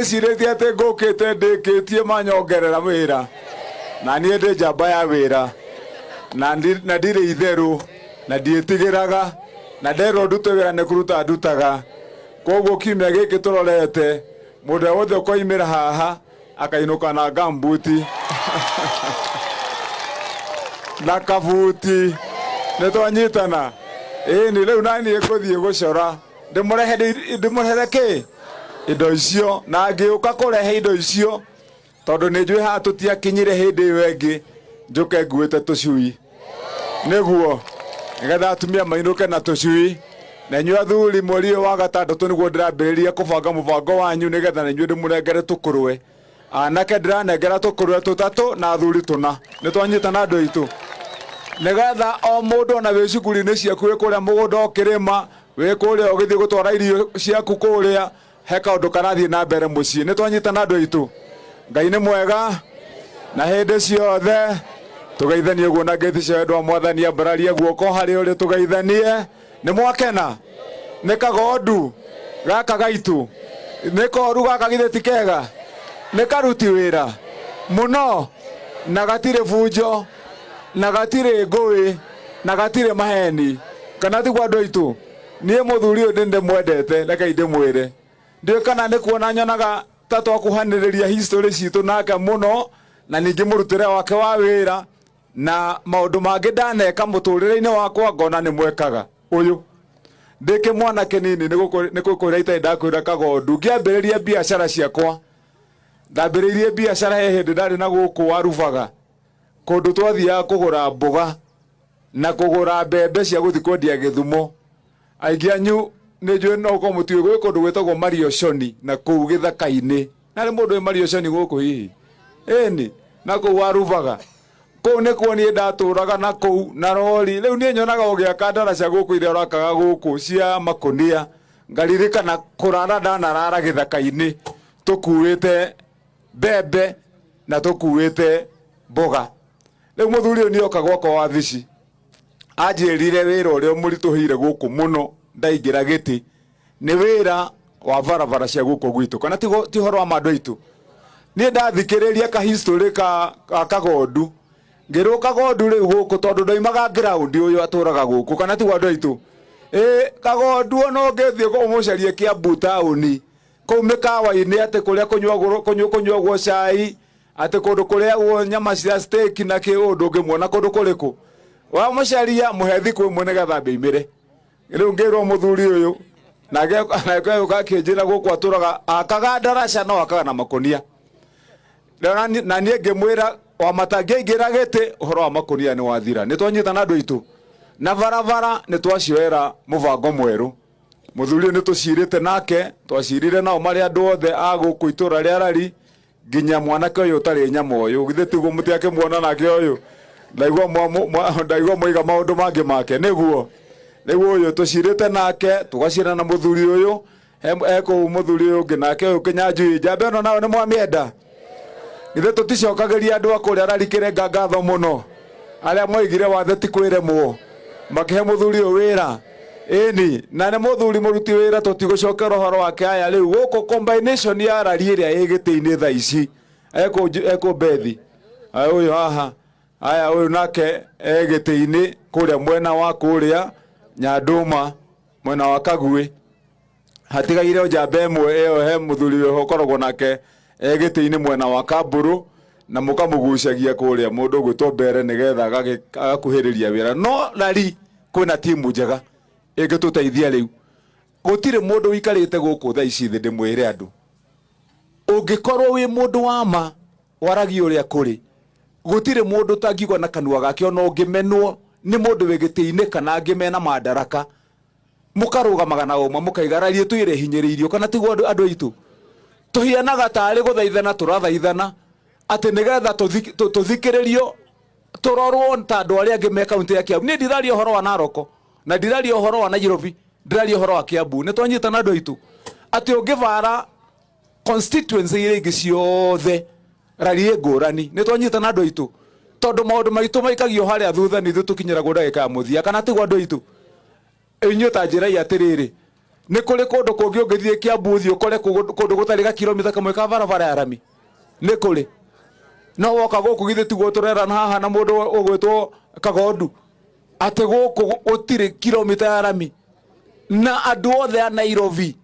Sireti ate ngukite ndikitie manyongerera wira na nie ndi njamba ya wira na ndire itheru na nditigiraga na ndero ndute wira ne kuruta ndutaga koguo kiumia giki turorete mundu wothe ukoimira haha akainuka na gambuti na kabuti netwanyitana ni riu nani ikuthie gucora ndimurehere ki indo icio na ngiuka kurehe indo icio tondu ni njui ha tutiakinyire hindi wengi njuke nguite tucui niguo nigetha atumia mainuke na tucui na inyuĩ athuri mweri wa gatandatu niguo ndirambĩrĩria kubanga mubango wanyu nigetha na inyuĩ ndimurengere tukurwe anake ndiranengera tukurwe tutatu na athuri tuna nitwanyitana andu aitu nigetha o mundu ona wi cukuru-inĩ ciaku wi kuria mugunda ukirima wi kuria ugithie gutwara irio ciaku kuria he kaundu karathie na mbere mucii nitwanyitana andu aitu Ngai ni mwega na hindi ciothe tugeithanie guo na ngethi cia wendo wa mwathani ambararia guoko hari uri tugeithanie ni mwakena ni kagondu gaka gaitu ni koru gaka githe ti kega ni karuti wira muno na gatire bunjo na gatire ngui na gatire maheni kana ti gwandu aitu nie muthuri uyu ndinde mwendete reke ndimwire ndio kana ni kuona nyonaga ta twakuhaniriria history citu nake muno na ningi murutire wake wa wira na maundu mangi ndaneka muturire-ini wakwa ngona ni mwekaga uyu ndike mwana kinini ni gukwira itai ndakwira kagondu ngiambiriria biashara ciakwa ndambiriirie biashara he hindi ndari na guku warubaga kundu twathiaga kugura mboga na kugura mbembe cia guthi kwendia Githumo aingi anyu ni njui no uko mutiwe gwi kundu gwitagwo Marioshoni na kuu githaka-ini na ri mundu wi Marioshoni guku hihi ni na kuu warubaga kuu ni kuo nie ndaturaga na kuu na rori riu nie nyonaga ugiaka ndaraca guku iria urakaga guku cia makunia ngaririkana kurara ndanarara githaka-ini tukuite mbembe na tukuite mboga riu muthuri uyu nioka gwakwa wabici anjirire wira uria murituhire guku muno ndaingira giti ni wira wa barabara cia guku gwitu kana ti horo wa mandu aitu nie ndathikiriria ka history ka kagondu ngiru kagondu riu guku tondu ndoimaga ground uyu aturaga guku kana ti gwandu aitu kagondu no ngithie kumucarie Kiambu tauni kuu mikawa-ini ati kuria kunyuagwo cai ati kundu kuriagwo nyama cia steak na kiundu ngimwona kundu kuriku wa mucaria muhethi kwi mwe nigetha mbeimire riu ngirwo muthuri uyu nake gakinjira guku aturaga akaga ndaraca no akaga na makunia na nie ngimwira wa matangiingira giti uhoro wa makunia ni wathira nitwanyitana andu aitu na barabara nitwacioera mubango mweru muthuri uyu nitucirite nake twacirire nao mari andu othe a guku itura ria Rari nginya mwanake uyu utari nyama uyu githe tiguo mutiake muona nake uyu ndaigua moiga maundu mangi make niguo riu uyu tucirite nake tugacira na muthuri uyu eko muthuri uyu ngi nake uyu Kinyanjui njamba ino nao ni mwamienda githe tuticokagiria andu akuria Rari kirenga ngatho muno aria moigire wathe ti kwiremwo makihe muthuri uyu wira ni na ni muthuri muruti wira tutigucokera uhoro wake aya riu guku combination ya Rari iria igiti-ini tha ici eko bethi uyu haha aya uyu nake giti-ini kuria mwena wa kuria Nyanduma mwena wa Kagui hatigaire njamba imwe iyo he muthuri uyu ukoragwo nake giti-ini mwena wa Kamburu na mukamugucagia kuria mundu gwitwo Mbere nigetha agakuhiriria wira no Rari kwina timu njega ingituteithia riu gutire mundu wikarite guku tha ici thi ndimwire andu ungikorwo wi mundu wa ma waragia uria kuri gutire mundu tangigwa na kanua gake ona ungimenwo ni mundu wi giti-ini kana angimena madaraka mukarugamaga na umwe mukaiga Rari twire hinyiriirio kana tiguo andu aitu tuhianaga tari guthaithana turathaithana ati nigetha tuthikiririo turorwo ta andu aria angi me kaunti ya Kiambu ni ndiraria uhoro wa Naroko na ndiraria uhoro wa Nairobi ndiraria uhoro wa Kiambu ni twanyitana andu aitu ati ungivara constituency iria ingi ciothe Rari ngurani ni twanyitana andu aitu tondu maundu maitu maikagio haria thutha ni thu tukinyira go ndagika ya muthia kana ti gwandu aitu inyuĩ ta njirai atiriri Nĩ kũrĩ kũndũ kũngĩ ũngĩthiĩ Kiambu ũthiĩ ũkore kũndũ gũtarĩ ga kilomita kamwe ka barabara ya rami? Nĩ kũrĩ. No woka gũkũ githĩ tiguo tũrerana haha na mũndũ ũgwĩtwo Kagondu atĩ gũkũ gũtirĩ kilomita ya rami, na andũ othe a Nairobi,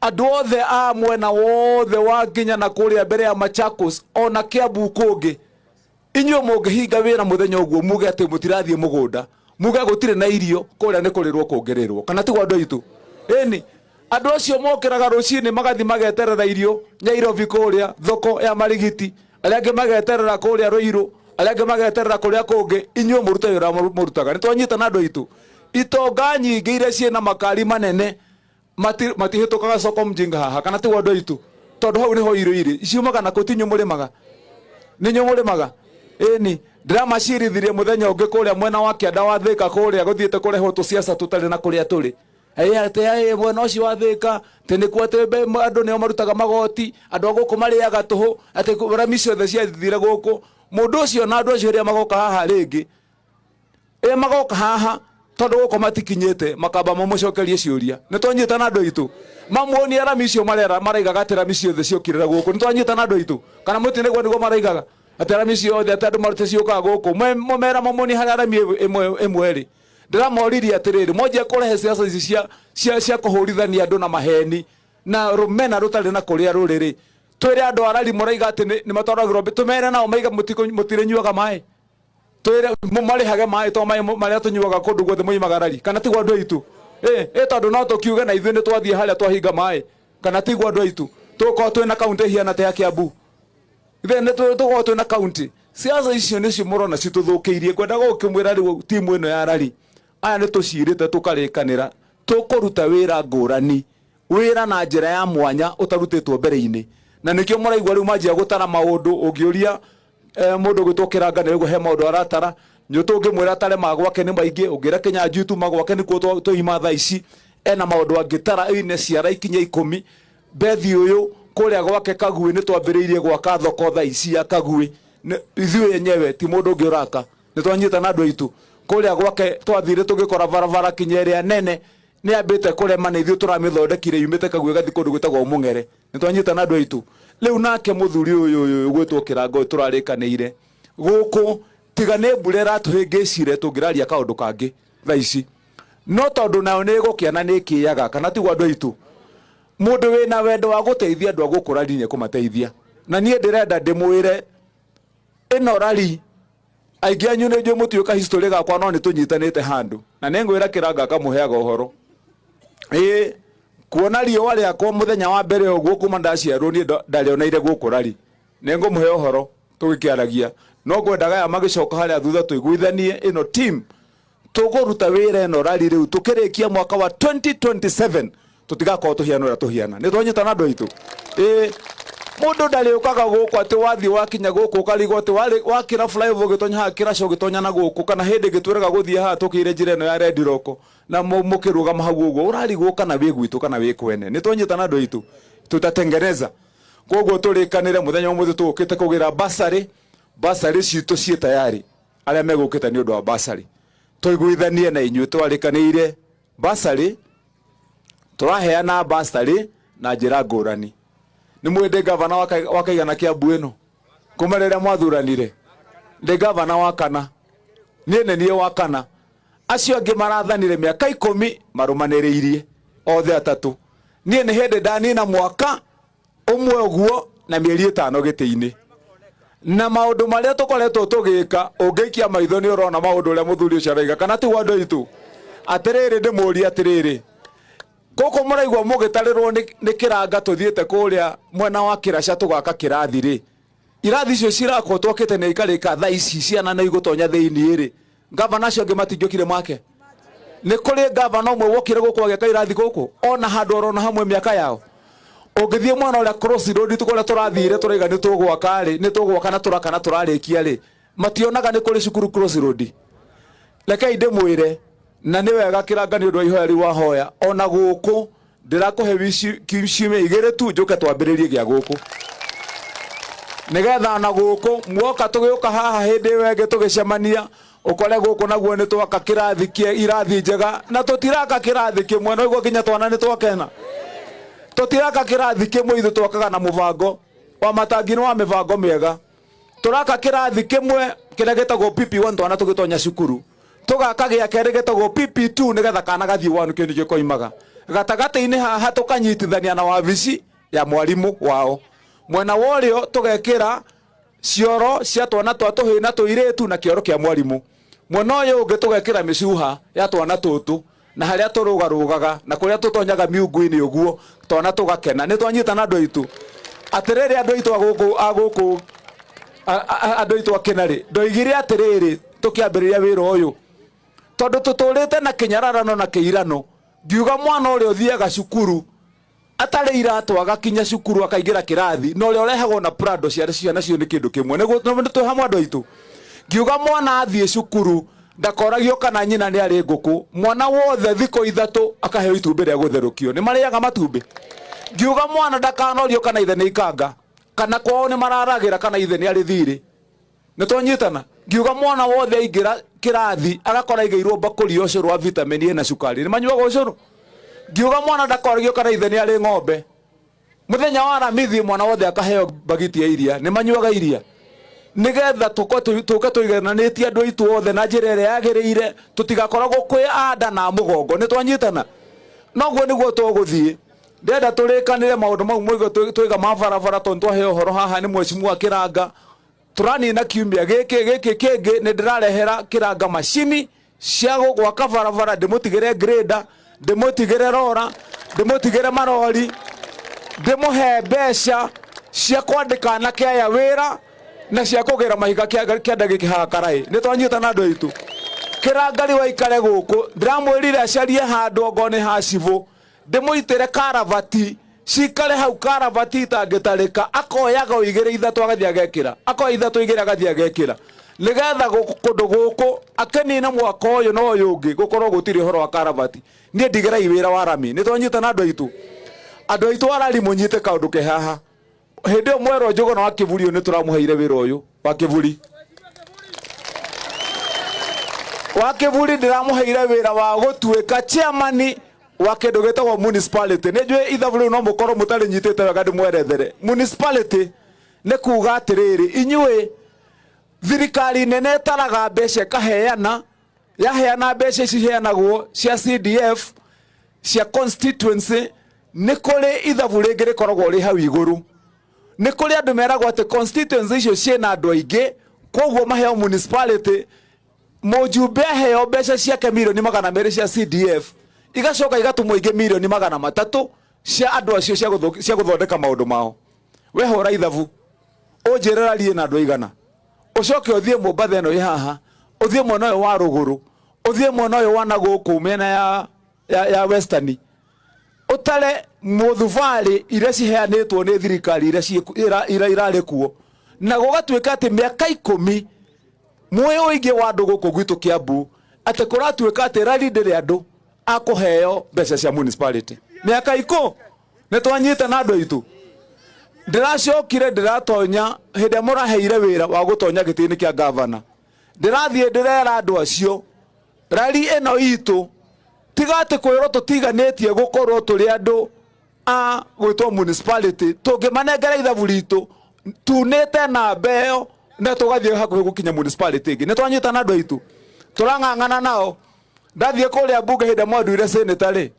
andũ othe a mwena wothe wa Nginya na kũrĩa mbere ya Machakos ona Kiambu kũngĩ, inyuĩ mũngĩhinga wĩra mũthenya ũguo muge atĩ mũtirathiĩ mũgũnda, muge gũtirĩ na irio, kũrĩa nĩ kũrĩrwo kũngĩrĩrwo, kana tiguo andũ aitũ? Ĩni andũ acio mokĩraga rũcinĩ magathi mageterera irio Nairobi kũrĩa thoko ya Marigiti, arĩa angĩ mageterera kũrĩa Ruiru, arĩa angĩ mageterera kũrĩa kũngĩ. Inyuĩ mũrute wĩra mũrutaga. Nĩ twanyitana andũ aitũ. Itonga nyingĩ iria ciĩna makari manene matihĩtũkaga soko mjinga haha, kana tiguo andũ aitũ? Tondũ hau niho irio irĩ ciumaga na kũtinyu mũrĩmaga, nĩ nyuĩ mũrĩmaga. Ĩni ndĩramacirithirie mũthenya ũngĩ kũrĩa mwena wa Kĩanda wa Thĩka kũrĩa gũthiĩte kũrehwo tũciaca tũtarĩ na kũrĩa tũrĩ. Ate mwena ũcio wa Thĩka tenikuo atĩ andũ nĩo marutaga magoti, andũ a gũkũ marĩaga tũhũ, atĩ rami ciothe ciathire gũkũ. Mũndũ ũcio na andũ acio rĩrĩa magoka haha rĩngĩ, magoka haha tondũ gũkũ matikinyĩte, makamba mamũcokerie ciũria. Nĩ twanyitana andũ aitũ? Mamuonie rami icio maraigaga atĩ rami ciothe ciokĩrĩra gũkũ. Nĩ twanyitana andũ aitũ? Kana mũtinĩguo nĩguo maraigaga atĩ rami ciothe atĩ andũ marute ciũkaga gũkũ? Mũmera mamuonie harĩa rami ĩmwe ĩrĩ. Ndiramoririe atĩrĩrĩ, mwanjie kũrehe ciaca ici cia kũhũrithania andũ na maheni na rũmena rũtarĩ na kũrĩa rũrĩrĩ. Twĩre andũ arari mũraiga atĩ nĩ matwaragĩrwo, tũmere nao maiga mũtirĩnyuaga maĩ, twĩre marĩhage maĩ to maĩ marĩa tũnyuaga kũndũ guothe moimaga rari, kana tiguo andũ aitũ? Tondũ no tũkiuge na ithuĩ nĩ twathiĩ harĩa twahinga maĩ, kana tiguo andũ aitũ? Tũkorwo twĩna kaunti hiana ta ya Kiambu, ithe nĩ tũkorwo twĩna kaunti. Ciaca icio nĩcio mũrona citũthũkĩirie. Kwenda gũkĩmwĩra rĩu timu ĩno ya rari, aya nĩ tũcirĩte tũkarĩkanĩra tũkũruta wĩra ngũrani, wĩra na njĩra ya mwanya ũtarutĩtwo mbere-inĩ. Na nĩkĩo mũraigua rĩu manjia gũtara maũndũ. Ũngĩũria mũndũ gwĩtwo Kĩranga nĩguo he maũndũ aratara, nyũtũ ũngĩmwĩra atare magwake nĩ maingĩ, ũngĩra Kĩnyanjui tu magwake nĩkuo tũima thaa ici, ena maũndũ angĩtara ine ciara ikinya 10. Bethi ũyũ kũrĩa gwake Kagui nĩ twambĩrĩirie gwaka thoko thaa ici ya Kagui, ithuĩ yenyewe ti mũndũ ũngĩ ũraka. Nĩ twanyitana andũ aitũ? Kũrĩa gwake twathire tũgĩkora barabara kinya ĩrĩa nene nĩ ambĩte kũrema, na ithuĩ tũramĩthondekire yumĩte Kagui ĩgathiĩ kũndũ gwĩtagwo Mũng'ere. Nĩ twanyitana andũ aitũ? Rĩu nake mũthuri ũyũ gwĩtwo Kĩranga ũyũ tũrarĩkanĩire gũkũ, tiga nĩ mbura ĩratũhĩngĩcire tũngĩraria kaũndũ kangĩ thaa ici, no tondũ nayo nĩ ĩgũkĩana nĩ ĩkĩaga, kana tiguo andũ aitũ? Mũndũ wĩna wendo wa gũteithia andũ a gũkũ rari nĩ kũmateithia. Na niĩ ndĩrenda ndĩmwĩre ĩno rari, aingĩ anyu nĩ njũĩ mũtiũka history gakwa, no nĩ tũnyitanĩte handũ, na nĩ ngwĩra Kĩranga akamũheaga ũhoro. Kuona riũa rĩakwa mũthenya wa mbere ũguo kuma ndaciarwo niĩ ndarĩoneire gũkũ rari, nĩ ngũmũhe ũhoro tũgĩkĩaragia. No ngwendaga aya magĩcoka harĩa thutha tũiguithanie ĩno team tũkũruta wĩra ĩno rari rĩu tũkĩrĩkia mwaka wa 2027 tũtigakorwo tũhiana ũrĩa tũhiana. Nĩ twanyitana andũ aitũ? Mũndũ ndarĩũkaga gũkũ atĩ wathiĩ wakinya gũkũ ũkarigwo atĩ wakĩra flyover ũgĩtonya haha kĩraco ũgĩtonya na gũkũ, kana hĩndĩ ngĩtwĩraga gũthiĩ haha tũkĩire njĩra ĩno ya Red Rock na mũkĩrũgama hau ũguo, ũrarigwo kana wĩ gwitũ kana wĩ kwene. Nĩ twanyitana andũ aitũ? Tũtatengeneza. Koguo tũrĩkanĩre mũthenya ũmũthĩ tũgũkĩte kũgĩra basarĩ citũ ciĩ tayari, arĩa megũkĩte nĩ ũndũ wa basarĩ tũiguithanie na inyuĩ. Twarĩkanĩire basarĩ, tũraheana basarĩ na njĩra ngũrani. Nĩ mwende gavana wa Kaigana Kiambu ĩno kuma rĩrĩa mwathuranire? Ndĩ gavana wa kana, niĩ nĩ niĩ wa kana. Acio angĩ marathanire mĩaka 10 marũmanĩrĩirie othe atatũ. Niĩ nĩ hĩndĩ ndanina mwaka ũmwe ũguo na mĩeri 5 gĩtĩ-inĩ. Na maũndũ marĩa tũkoretwo tũgĩka, ũngĩikia maitho nĩ ũrona maũndũ ũrĩa mũthuri ũcio araiga, kana tiguo andũ aitũ? Atĩrĩrĩ ndĩmũũrie atĩrĩrĩ, gũkũ mũraigua mũgĩtarĩrwo nĩ Kĩranga tũthiĩte kũrĩa mwena wa Kĩraca tũgaka kĩrathi rĩ, irathi icio cirakorwo twakĩte nĩ ikarĩka thaa ici ciana nĩ igũtonya thĩiniĩ rĩ, gavana acio angĩ matingĩokire make? Nĩ kũrĩ gavana ũmwe wokire gũkũ agĩka irathi gũkũ ona handũ orona hamwe mĩaka yao? Ũngĩthiĩ mwena ũrĩa Cross Road tũkũrĩa tũrathire tũraiga nĩ tũgwaka rĩ, nĩ tũgwaka na tũraka na tũrarĩkia rĩ, mationaga nĩ kũrĩ cukuru Cross Road? Rekei ndĩmwĩre, na nĩ wega Kĩranga nĩ ũndũ wa ihoya rĩu wahoya, ona gũkũ ndĩrakũhe ciumia 2 tu njũke twambĩrĩrie gĩa gũkũ, nĩgetha na gũkũ muoka tũgĩũka haha hĩndĩ ĩyo ĩngĩ tũgĩcemania ukore guku naguo ni twaka kirathi kia irathi njega na tutiraka kirathi kimwe no igwo kinya twana ni twakena tutiraka kirathi kimwe ithu twakaga na mubango wa matangi wa mibango miega turaka kirathi kimwe kiria gitagwo PP1 twana tugitonya cukuru tugaka gia keri gitagwo PP2 nigetha kana gathie wanu kindu gikoimaga gatagati-ini haha tukanyitithania na wabici ya mwalimu wao mwena worio tugekira cioro cia twana twa tuhina tuiretu na kioro kia mwalimu mwena uyu ungi tugekira micuha ya twana tutu na haria turugarugaga na kuria tutonyaga miungu-ini uguo twana tugakena ni twanyitana andu aitu atiriri andu aitu aguku andu aitu akenari ndoigire atiriri tukiambiriria wira uyu tondu tuturite na kinyararano na kiirano ngiuga mwana uria uthiaga cukuru atari iratu agakinya cukuru akaingira kirathi no uria urehagwo na prado ciana cio ni kindu kimwe niguo twi hamwe andu aitu ngiuga mwana athie cukuru ndakoragio kana nyina ni ari nguku mwana wothe thiko ithatu akaheo itumbi ria gutherukio ni mariaga matumbi ngiuga mwana ndakanorio kana ithe ni ikanga kana kwao ni mararagira kana ithe ni ari thiri ni twanyitana ngiuga mwana wothe aingira kirathi agakora igeirwo bakuri ucuru wa vitamin A na cukari ni manyuaga ucuru ngiuga mwana ndakoragio kana ithe ni ari ng'ombe muthenya wa ramithi mwana wothe akaheo bagiti ya iria ni manyuaga iria nigetha tuke tuigananitie andu aitu othe na njira iria yagiriire tutigakoragwo kwi anda na mugongo ni twanyitana noguo niguo tuguthie ndenda turikanire maundu mau moigo twiga mabarabara tondu twaheo horo haha ni mwecimu Kiranga turanina kiumia giki kingi ni ndirarehera Kiranga macini cia gwaka barabara ndimutigire grader ndimutigire rora ndimutigire marori ndimuhe mbeca cia kwandika anake aya wira na cia kugira mahiga kianda giki haha karai ni twanyitana andu aitu Kiranga ri waikare guku ndiramwirire acarie handu ngone hacivu ndimuitire karavati cikare hau karavati itangitarika akoyaga uigire ithatu agathia gekira akoya ithatu igire agathia gekira nigetha kundu guku akenina mwaka uyu no uyu ungi gukorwo gutiri horo wa karavati nie ndigera iwira wa rami ni twanyitana andu aitu arari munyite kaundu ke haha hindi o mwero njugo na Kivuli ni turamuheire wira uyu wa Kivuli ndiramuheire wira wa gutuika chairman wa kindu gitagwo municipality ni njui ithabu no mukorwo mutari nyitite wega ndimwerethere municipality ni kuga atiriri inyui thirikari nene taraga mbeca kaheana yaheana mbeca ici heanagwo cia CDF cia constituency ni kuri ithabu ringi rikoragwo ri hau iguru ni kuri andu meragwo ati constituency icio ciena andu aingi koguo maheo municipality mujumbe heo mbeca ciake milioni 200 cia CDF igacoka igatumwo ingi milioni 300 cia andu acio cia guthondeka maundu mao we hora ithabu unjirira rie na andu aigana ucoke uthie Mombatha eno haha uthie mwena uyu wa ruguru uthie mwena uyu wa naguku mena ya western utare muthuvari iria ciheanitwo ni thirikari iria irari kuo na gugatuika ati miaka 10 mwe uingi wa andu guku gwitu Kiambu ati kuratuika ati rali ndiri andu akuheo mbeca cia municipality miaka 10 ni twanyitana andu aitu ndiracokire ndiratonya hindi muraheire wira wa gutonya gitini kia governor ndirathie ndirera andu acio rali eno itu tigate kwiro tutiganitie gukorwo turi andu a gwitwo municipality tungimanengera ithabu ritu tunite na mbeo na tugathie hakuhi gukinya municipality ingi ni twanyitana andu aitu turang'ang'ana nao ndathie kuria bunge hindi mwanduire senatary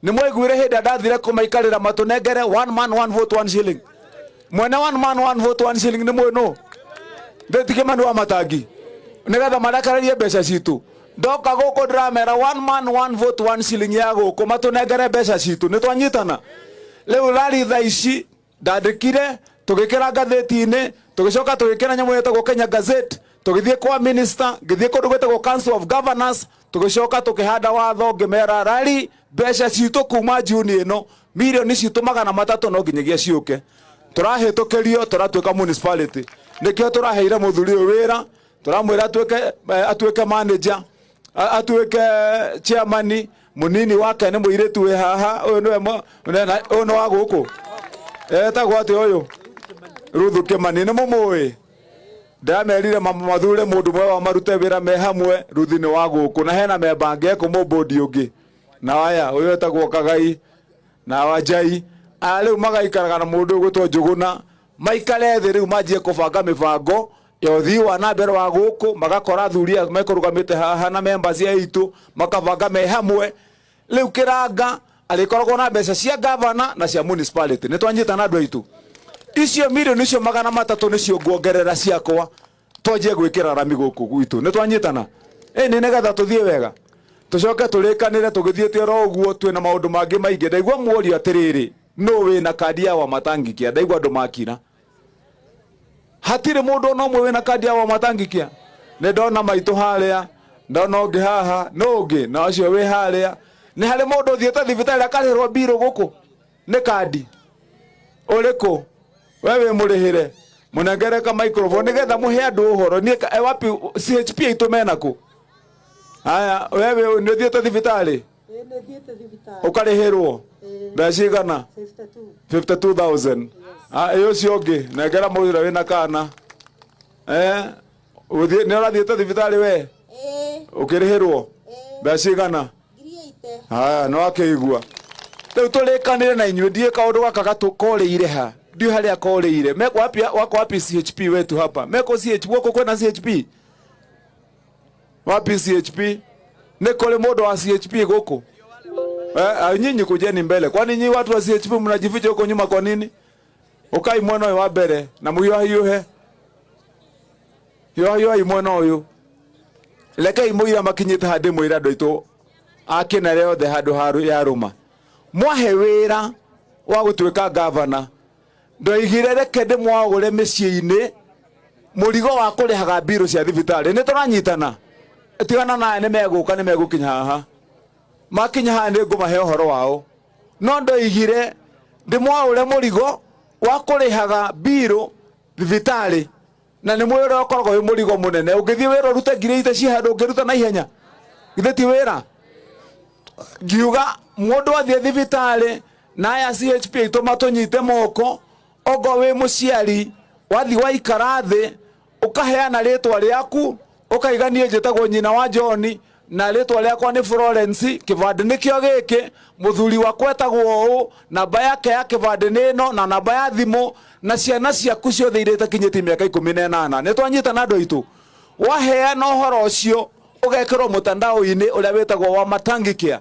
ni mwiguire hindi ndathire kumaikarira matunengere 1 man 1 vote 1 shilling mwene 1 man 1 vote 1 shilling ni mweno ndetike manu wa matangi nigetha marakararie mbeca citu ndoka guku ndiramera 1 man 1 vote 1 shilling ya guku matunengere mbeca citu ni twanyitana riu rari tha ici ndandikire tugikira ngatheti-ini tugicoka tugikira nyamu yetagwo Kenya Gazette tugithie kwa minister ngithie kundu gwetagwo Council of Governors tugicoka tukihanda watho ngimera rari mbeca citu kuma June ino milioni citu 300 no nginyagia ciuke turahitukirio turatuika municipality nikio turaheire muthuri wira turamwira atuike manager atuike chairman munini wake ni muiretu we haha uyu no wa guku etagwo ati uyu Ruthu Kimani ni mumui ndamerire mama mathure mundu mwe wa marute wira me hamwe ruthini wa guku na hena memba ngeko mubodi ungi na aya uyu etagwo Kagai na Wanjai riu magaikaraga na mundu gwitwo Njuguna maikare thi riu manjie kubanga mibango ya uthii wa na mbere wa guku magakora thuria mekurugamite haha na members ya itu makabanga me hamwe riu Kiranga alikoragwo na mbeca cia governor na cia municipality ni twanyita na andu aitu icio milioni icio 300 nicio nguongerera ciakwa twanjie gwikira rami guku gwitu ni twanyitana ni negatha tuthie wega tucoke tulikanire tugithiete ro uguo twina maundu mangi maingi ndaigua muorio atiriri no wina kandi ya Wamatangikia ndaigua andu makina hatire mundu no mwe wina kandi ya Wamatangikia ne ndona maitu haria ndona ungi haha no ungi na acio wi haria ni hari mundu thiete thibitari akarihirwo biro guku ni kandi uriku wewe murihire munengereka microphone nigetha muhe andu uhoro ni wapi CHP itumena ku haya wewe ni thiete thibitari ukarihirwo ndacigana 52,000 iyo ciongi nengera muthira wina kana uthie ni urathiete thibitari we ukirihirwo ndacigana haya no akigua riu tulikanire na inyuĩ ndie kaundu gaka gatukorĩire ha ndio haria akorĩire meko wapi CHP wetu hapa meko CHP wako kwena CHP wapi CHP ni kule mundu wa CHP guku nyinyi kujeni mbele kwani nyinyi watu wa CHP mnajificha huko nyuma kwa nini ukai mwana wa mbere na muyo yuhe yo mwana uyu leka imuira makinyite hande muira ndoito akina reo the handu haru ya ruma mwahe wira wa gutwika governor ndoigire reke ndimwagure micii-ini murigo wa kurihaga biro cia thibitari ni turanyitana tigana na ne meguka ne megukinya haha makinya haha ni ngumahe uhoro wao no ndoigire ndimwagure murigo wa kurihaga biro thibitari na ni mwira ukoragwo wi murigo munene ungithie wira rute ngire ite ci handu ungiruta na ihenya githe ti wira ngiuga mundu athie thibitari na ya CHP ituma tunyite moko ogo we muciari wathi waikara thi ukaheana ritwa riaku ukaiganie njitagwo nyina wa John na ritwa riakwa ni Florence kibande nikio giki muthuri wa kwetagwo uu namba yake ya kibande nino na namba ya thimu na ciana ciaku ciothe irite kinyiti miaka 18 ni twanyita na andu aitu waheana uhoro ucio ugekirwo mutandao-ini uria wetagwo Wamatangikia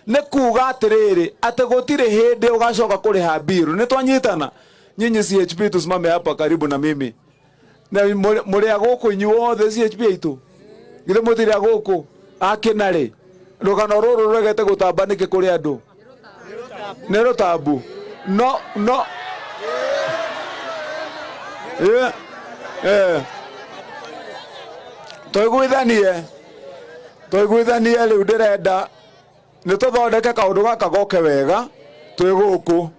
ni kuga atiriri ati gutire hindi ugacoka kuriha biro ni twanyitana nyinyi CHP tusimame hapa karibu na mimi na muria guku inyuothe CHP aitu githe mutiria guku akinari rugano ruru rwegete gutamba niki kuri andu ni rutambu no toiguithanie riu ndirenda ni tuthondeke kaundu gaka goke wega twi guku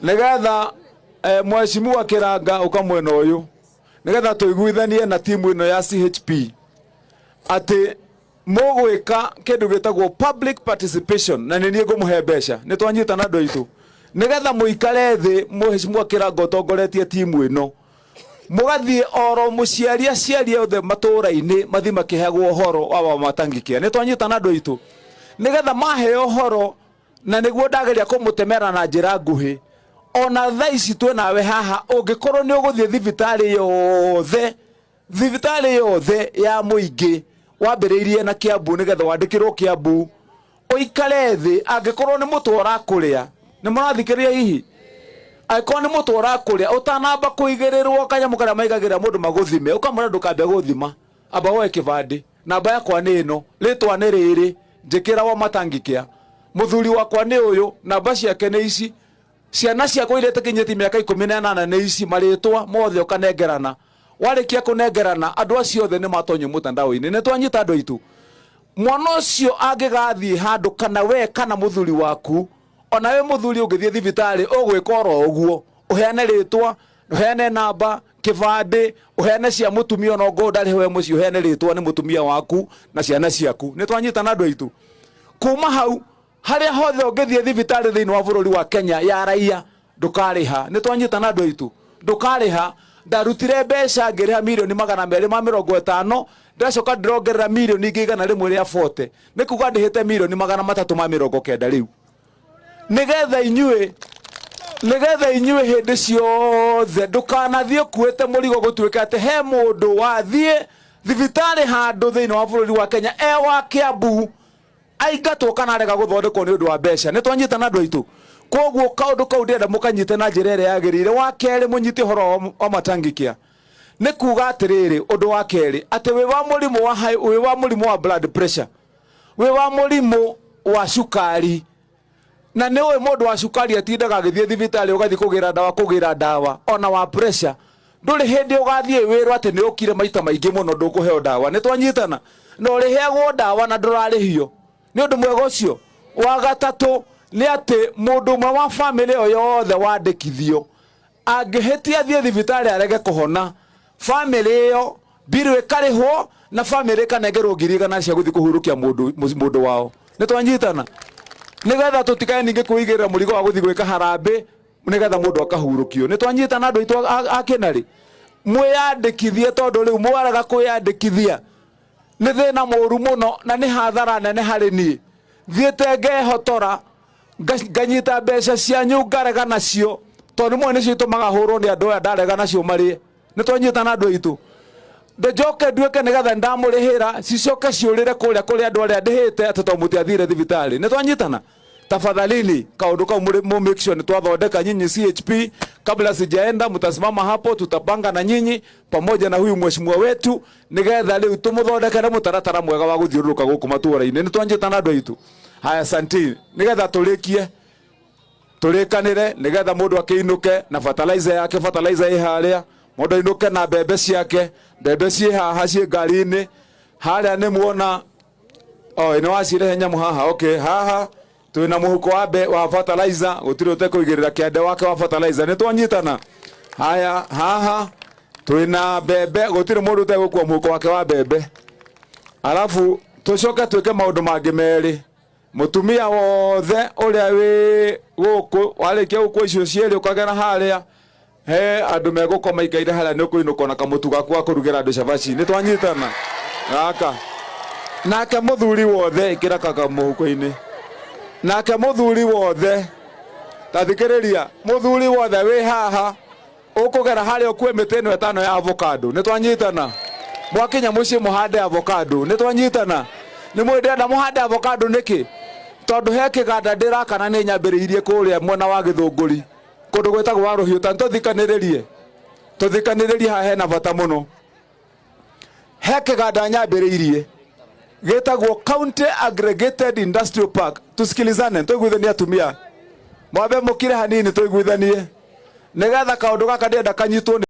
nigetha mheshimiwa Kiranga ukamwena uyu nigetha tuiguithanie na timu ino ya CHP ati mugwika kindu gitagwo public participation na ni nie ngumuhe mbeca ni twanyita na andu aitu nigetha muikare thi mheshimiwa Kiranga utongoretie timu ino mugathie oro muciari othe matura-ini mathi makihegwo horo wa Wamatangikia ni twanyita na andu aitu nigetha mahe horo na niguo ndageria kumutemera na njira nguhi ona thaici twe nawe haha ungikorwo ni uguthie thibitari yothe ya muingi wambiriirie na Kiambu nigetha wandikirwo Kiambu uikare thi angikorwo ni mutu urakuria ni murathikiria hihi aikorwo ni mutu urakuria utanamba kuigirirwo kanyamu karia maigagira mundu maguthime ukamwira ndukambia guthima amba woe kibandi namba yakwa ni ino ritwa ni riri njikira Wamatangikia muthuri wakwa ni uyu namba ciake ni ici ciana ciakwa irete kinyiti miaka 18 ni ici maritwa mothe ukanengerana warikia kunengerana andu acio othe ni matonyo mutandao-ini ni twanyita andu aitu mwana ucio angigathie handu kana we kana muthuri waku ona we muthuri ungithie thibitari ugwika oro uguo uheane ritwa uheane namba kibande uheane cia mutumia ona ngo ndari we muci uheane ritwa ni mutumia waku na ciana ciaku ni twanyita na andu aitu kuma hau haria hothe ungithie thibitari thiini wa bururi wa Kenya ya raia ndukariha ni twanyita na andu aitu ndukariha ndarutire mbeca ngiriha milioni 250 ndacoka ndirongerera milioni ingĩ 140 nĩ kuga ndĩhĩte milioni 390 riu nigetha inyuĩ hĩndĩ ciothe ndũkanathiĩ ũkuĩte mũrigo gũtuĩka atĩ he mũndũ wathiĩ thibitarĩ handũ thĩinĩ wa bũrũri wa Kenya wa Kiambu aingatwo kana arega gũthondekwo nĩ ũndũ wa mbeca. Nĩ twanyitana andũ aitũ. Koguo kaũndũ kau ndĩrenda mũkanyite na njĩra ĩrĩa yagĩrĩire. Wa kerĩ mũnyite ũhoro wa matangikia nĩ kuga atĩrĩrĩ, ũndũ wa kerĩ atĩ wĩ wa mũrimũ wa blood pressure, wĩ wa mũrimũ wa cukari, na nĩ ũĩ mũndũ wa cukari atindaga agĩthiĩ thibitarĩ ũgathiĩ kũgĩra ndawa, ona wa pressure ndũrĩ hĩndĩ ũgathiĩ wĩrwo atĩ nĩ ũkire maita maingĩ mũno ndũkũheo ndawa. Nĩ twanyitana na ũrĩheagwo ndawa na ndũrarĩhio nĩ ũndũ mwega ũcio. Wa gatatũ nĩ atĩ mũndũ ũmwe wa famĩlĩ o yothe wandĩkithio angĩhĩtia thiĩ thibitarĩ arege kũhona, famĩlĩ ĩyo mbirũ ĩkarĩhwo na famĩlĩ ĩkanengerwo 100 cia gũthiĩ kũhurũkia mũndũ wao. Nĩ twanyitana nigetha tũtikae ningĩ kwĩigĩrĩra mũrigo wa gũthiĩ gwĩka harambĩ nigetha mũndũ akahurũkio. Nĩ twanyitana andũ aitũ akĩnarĩ, mwĩyandĩkithie tondũ rĩu mwarega kwĩyandĩkithia nĩ thĩna mũru mũno na nĩ hathara nene harĩ niĩ. Thiĩte ngehotora nganyita mbeca cianyu ngarega nacio tondũ mwe nĩcio itũmaga hũrwo nĩ andũ aya ndarega nacio marĩe. Nĩ twanyitana andũ aitũ, njoke nduĩke nigetha ndamũrĩhĩra cicoke ciũrĩre kũrĩa andũ arĩa ndĩhĩte atĩ to mũtiathire thibitarĩ. Nĩ twanyitana tafadhalini kaundu kau make sure ni twathondeka nyinyi CHP. Kabla sijaenda mtasimama hapo, tutapanga na nyinyi pamoja na huyu mheshimiwa wetu nigetha riu tumuthondekere mutaratara mwega wa guthiururuka guku matũra-inĩ. Nĩ twanyitana andũ aitũ. Haya, asante. Nigetha tũrĩkanĩre nigetha mũndũ akĩinũke na fertilizer yake, fertilizer ĩ harĩa, mũndũ ainũke na mbembe ciake, mbembe ciĩ haha ciĩ ngari-inĩ harĩa. Nĩ muona ĩno wacirehe nyamũ haha. Okay, haha twina muhuko wa fertilizer, gutiri utekũigĩrĩra kĩande wake wa fertilizer. Nĩ twanyitana. Haya, haha twina mbembe, gutiri mũndũ utegũkua muhuko wake wa mbembe. Alafu tucoke twĩke maũndũ mangĩ merĩ. Mutumia wothe ũrĩa wĩ gũkũ warĩkia gũkua icio cierĩ ũkagera harĩa he andũ megũkoma ikaire harĩa nĩ ũkũinũka na kamũtu gaku wa kũrugĩra andũ cabaci. Nĩ twanyitana gaka. Nake mũthuri wothe ĩkĩra kaka mũhuko-inĩ. Nake mũthuri wothe tathikĩrĩria, mũthuri wothe wĩ haha ũkũgera harĩa ũkue mĩtĩ ĩno 5 ya avocado. Nĩ twanyitana. Mwakinya mũciĩ mũhande avocado. Nĩ twanyitana. Nĩ mwendenda mũhande avocado nĩkĩ? Tondũ he kĩganda ndĩrakana nĩ nyambĩrĩirie kũrĩa mwena wa Gĩthũngũri kũndũ gwĩtagwo wa Rũhiũ. Ta tũthikanĩrĩrie haha hena bata mũno. He kĩganda nyambĩrĩirie gĩtagwo County Aggregated Industrial Park. Tusikilizane, tũiguithanie atumia. Mwambe mũkire hanini tũiguithanie nigetha kaũndũ gaka ndĩenda kanyitwo.